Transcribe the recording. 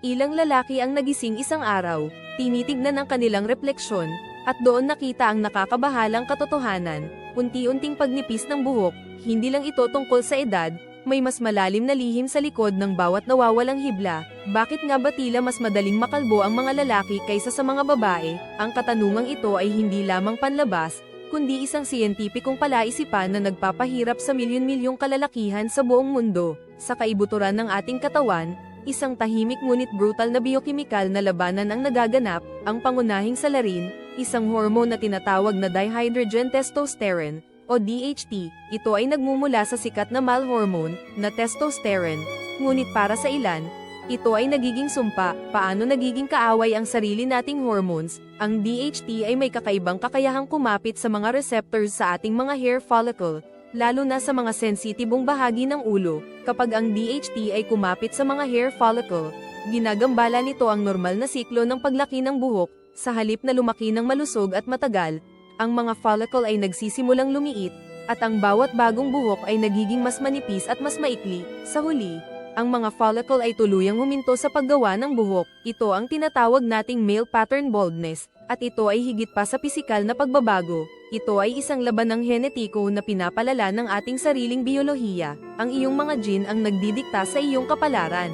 Ilang lalaki ang nagising isang araw, tinitignan ang kanilang refleksyon, at doon nakita ang nakakabahalang katotohanan, unti-unting pagnipis ng buhok, hindi lang ito tungkol sa edad, may mas malalim na lihim sa likod ng bawat nawawalang hibla. Bakit nga ba tila mas madaling makalbo ang mga lalaki kaysa sa mga babae? Ang katanungang ito ay hindi lamang panlabas, kundi isang siyentipikong palaisipan na nagpapahirap sa milyon-milyong kalalakihan sa buong mundo. Sa kaibuturan ng ating katawan, isang tahimik ngunit brutal na biyokemikal na labanan ang nagaganap, ang pangunahing salarin, isang hormone na tinatawag na dihydrogen testosterone, o DHT. Ito ay nagmumula sa sikat na male hormone, na testosterone. Ngunit para sa ilan, ito ay nagiging sumpa. Paano nagiging kaaway ang sarili nating hormones? Ang DHT ay may kakaibang kakayahang kumapit sa mga receptors sa ating mga hair follicle, lalo na sa mga sensitibong bahagi ng ulo. Kapag ang DHT ay kumapit sa mga hair follicle, ginagambala nito ang normal na siklo ng paglaki ng buhok. Sa halip na lumaki ng malusog at matagal, ang mga follicle ay nagsisimulang lumiit, at ang bawat bagong buhok ay nagiging mas manipis at mas maikli. Sa huli, ang mga follicle ay tuluyang huminto sa paggawa ng buhok. Ito ang tinatawag nating male pattern baldness, at ito ay higit pa sa pisikal na pagbabago. Ito ay isang laban ng henetiko na pinapalala ng ating sariling biyolohiya. Ang iyong mga gene ang nagdidikta sa iyong kapalaran.